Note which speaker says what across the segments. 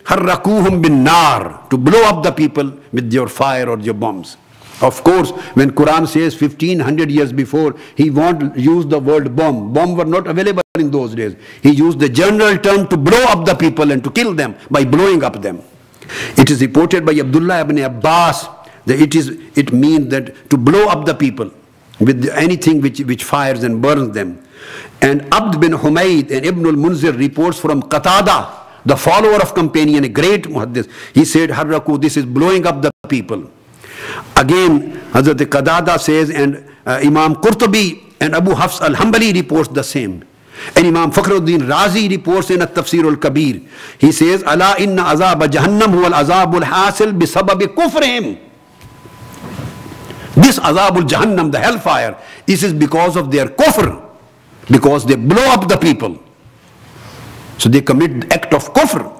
Speaker 1: harrakuhum bin nar, to blow up the people with your fire or your bombs. Of course, when Quran says 1500 years before, he won't use the word bomb. Bomb were not available in those days. He used the general term to blow up the people and to kill them by blowing up them. It is reported by Abdullah ibn Abbas that it means that to blow up the people with anything which fires and burns them. And Abd bin Humayd and Ibn al-Munzir reports from Qatada, the follower of companion, a great muhaddis. He said, Harraku, this is blowing up the people. Again, Hazrat Qatada says, and Imam Qurtubi and Abu Hafs al-Hanbali reports the same. And Imam Fakhruddin Razi reports in al-Tafsir-ul-Kabir. He says, Ala inna azab jahannam huwa al-azabul hasil bisababi kufrihim. This azabul jahannam, the hellfire, this is because of their kufr, because they blow up the people. So they commit the act of kufr.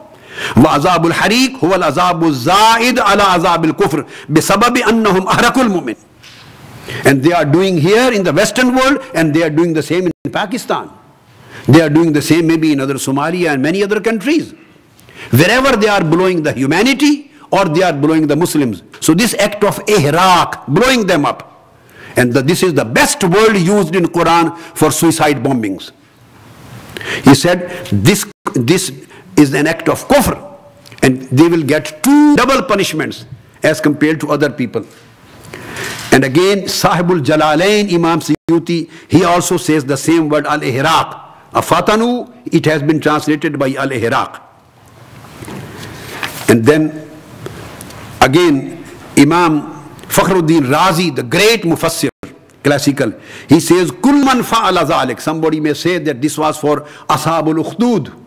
Speaker 1: وَعَذَابُ الْحَرِيقِ هُوَ الْعَذَابُ الزَّائِدُ عَلَى عَذَابِ الْكُفْرِ بِسَبَبِ أَنَّهُمْ أَحْرَقُوا الْمُؤْمِنِ. And they are doing here in the Western world, and they are doing the same in Pakistan. They are doing the same maybe in other Somalia and many other countries. Wherever they are blowing the humanity, or they are blowing the Muslims. So this act of ihraq, blowing them up. And this is the best word used in Quran for suicide bombings. He said, this is an act of kufr, and they will get double punishments as compared to other people. And again, Sahibul Jalalain, Imam Suyuti, he also says the same word, al-ihraq. Afatanu, it has been translated by al-ihraq. And then again, Imam Fakhruddin Razi, the great mufassir, classical, he says, Kull man fa'ala zalik. Somebody may say that this was for Ashabul Ukhdud,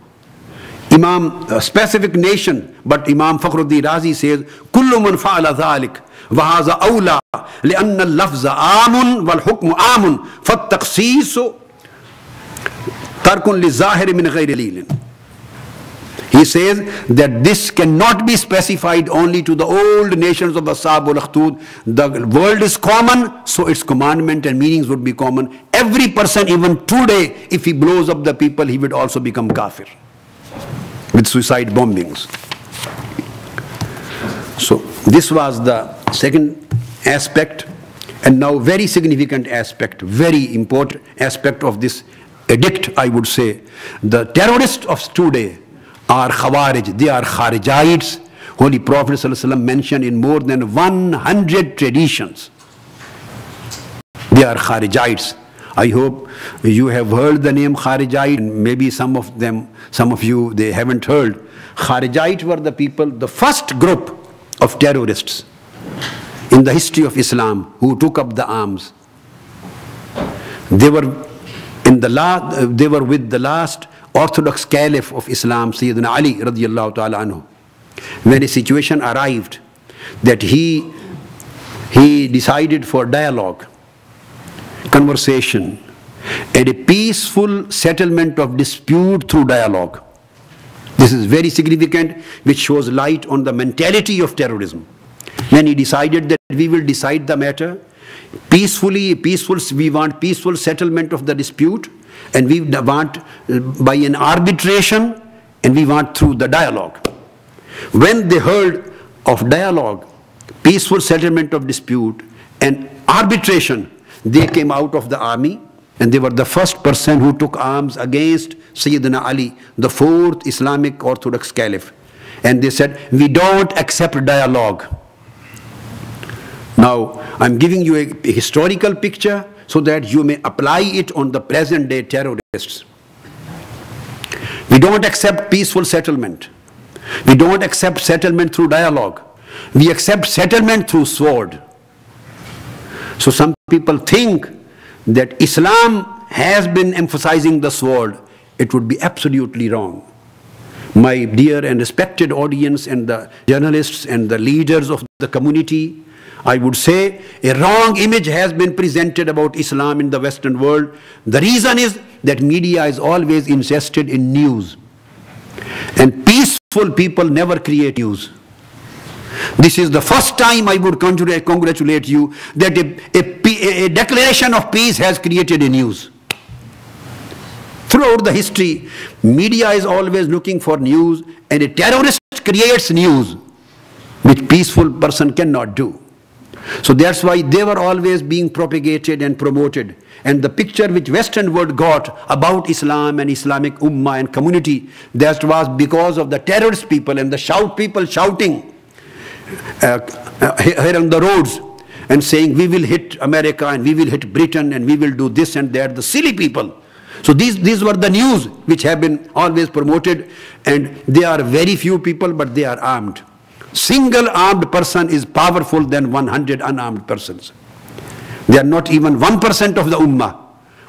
Speaker 1: Imam, a specific nation, but Imam Fakhruddin Razi says, Kullu man fa'ala dhalik, wa haza awla, li'anna al-lafza amun wal hukmu amun, fattaqsisu tarkun li zahiri min ghayri lilin. He says that this cannot be specified only to the old nations of Ashabul Ukhdud. The world is common, so its commandment and meanings would be common. Every person, even today, if he blows up the people, he would also become kafir with suicide bombings. So this was the second aspect, and now very significant aspect, very important aspect of this edict, I would say. The terrorists of today are Khawarij, they are Kharijites. Holy Prophet ﷺ mentioned in more than 100 traditions. They are Kharijites. I hope you have heard the name Kharijite, and maybe some of you, they haven't heard. Kharijites were the people, the first group of terrorists in the history of Islam who took up the arms. They were with the last Orthodox Caliph of Islam, Sayyidina Ali radiyallahu ta'ala anhu. When a situation arrived that he decided for dialogue, conversation, and a peaceful settlement of dispute through dialogue. This is very significant, which shows light on the mentality of terrorism. When he decided that we will decide the matter peacefully, we want peaceful settlement of the dispute, and we want by an arbitration, and we want through the dialogue. When they heard of dialogue, peaceful settlement of dispute, and arbitration, they came out of the army, and they were the first person who took arms against Sayyidina Ali, the fourth Islamic Orthodox Caliph. And they said, we don't accept dialogue. Now, I'm giving you a historical picture so that you may apply it on the present day terrorists. We don't accept peaceful settlement. We don't accept settlement through dialogue. We accept settlement through sword. So some people think that Islam has been emphasizing the sword. It would be absolutely wrong. My dear and respected audience and the journalists and the leaders of the community, I would say a wrong image has been presented about Islam in the Western world. The reason is that media is always interested in news. And peaceful people never create news. This is the first time I would congratulate you that a declaration of peace has created a news. Throughout the history, media is always looking for news, and a terrorist terrorist creates news which peaceful person cannot do. So that's why they were always being propagated and promoted. And the picture which Western world got about Islam and Islamic Ummah and community, that was because of the terrorist people and the people shouting here on the roads and saying, we will hit America and we will hit Britain and we will do this and that, the silly people. So these were the news which have been always promoted, and they are very few people, but they are armed. Single armed person is powerful than 100 unarmed persons. They are not even 1% of the ummah,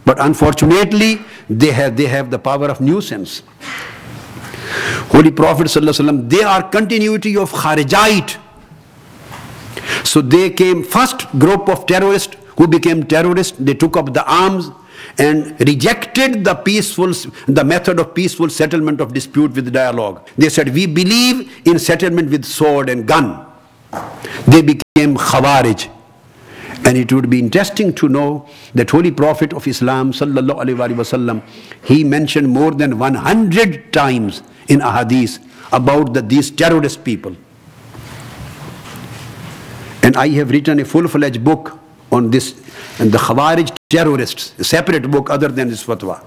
Speaker 1: but unfortunately they have the power of nuisance. Holy Prophet ﷺ, they are continuity of Kharijite. So they came first group of terrorists who became terrorists. They took up the arms and rejected the method of peaceful settlement of dispute with dialogue. They said, we believe in settlement with sword and gun. They became Khawarij. And it would be interesting to know that Holy Prophet of Islam sallallahu alaihi wasallam, he mentioned more than 100 times in ahadith about these terrorist people. And I have written a full-fledged book on this, and the Khawarij terrorists, a separate book other than this fatwa.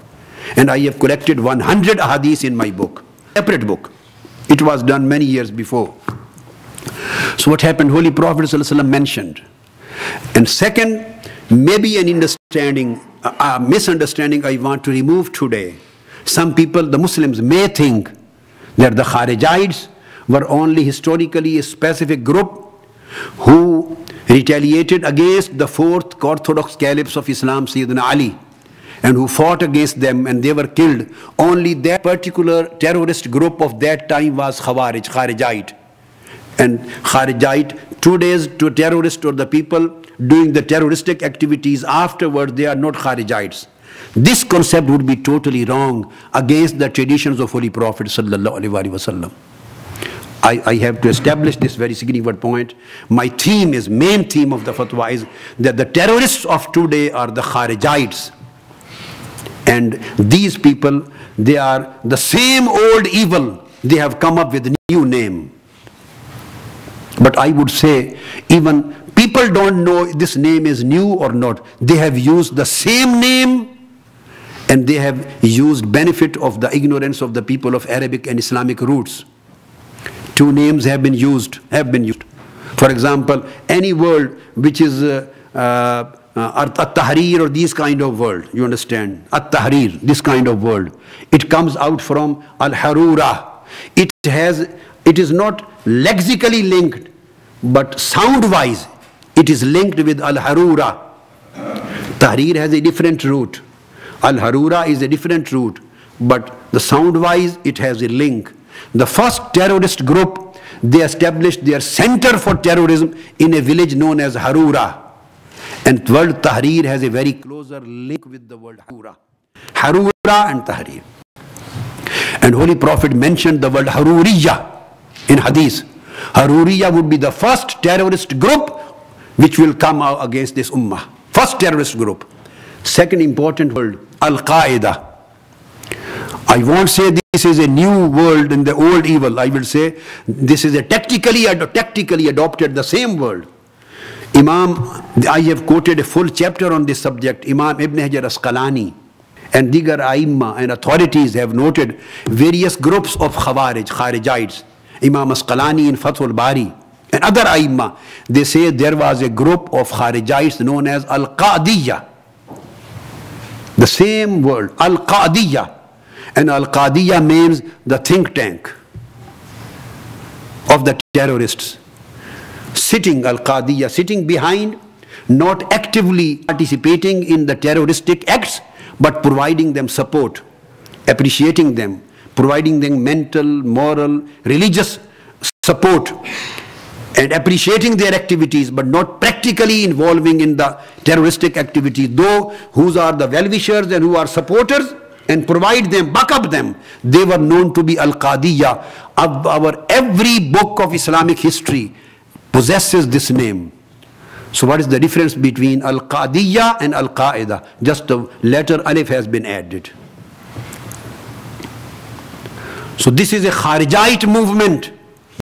Speaker 1: And I have collected 100 ahadith in my book, separate book. It was done many years before. So what happened? Holy Prophet ﷺ mentioned. And second, maybe an understanding, a misunderstanding I want to remove today. Some people, the Muslims, may think that the Kharijites were only historically a specific group who retaliated against the fourth orthodox caliphs of Islam, Sayyidina Ali, and who fought against them and they were killed. Only that particular terrorist group of that time was Kharijite. And Kharijite, today's terrorists or the people doing the terroristic activities afterwards, they are not Kharijites. This concept would be totally wrong against the traditions of Holy Prophet sallallahu alaihi wasallam. I have to establish this very significant point. My theme is, main theme of the fatwa is that the terrorists of today are the Kharijites. And these people, they are the same old evil. They have come up with a new name. But I would say, even people don't know this name is new or not. They have used the same name, and they have used benefit of the ignorance of the people of Arabic and Islamic roots. Two names have been used. For example, any word which is at-Tahrir or this kind of word, you understand? At-Tahrir, this kind of word. It comes out from al-Harura. It is not lexically linked, but sound-wise, it is linked with al-Harura. Tahrir has a different root. Al-Harura is a different root, but the sound-wise, it has a link. The first terrorist group, they established their center for terrorism in a village known as Harura. And the word Tahrir has a very closer link with the word Harura. Harura and Tahrir. And Holy Prophet mentioned the word Haruriya in Hadith. Haruriya would be the first terrorist group which will come out against this ummah. First terrorist group. Second important word, Al-Qaeda. I won't say this is a new world in the old evil. I will say this is a tactically adopted the same word. I have quoted a full chapter on this subject. Imam Ibn Hajar Asqalani and Digar Aimma and authorities have noted various groups of Kharijites. Imam Asqalani in Fathul Bari and other Aimma, they say there was a group of Kharijites known as Al-Qadiyya. The same word, Al-Qadiyya. And Al-Qadiyya means the think tank of the terrorists. Al-Qadiyya, sitting behind, not actively participating in the terroristic acts, but providing them support, appreciating them, providing them mental, moral, religious support, and appreciating their activities, but not practically involving in the terroristic activities. Though who are the well-wishers and who are supporters, and provide them, back up them. They were known to be Al-Qadiyya. Our every book of Islamic history possesses this name. So what is the difference between Al-Qadiyya and Al-Qaeda? Just the letter Alif has been added. So this is a Kharijite movement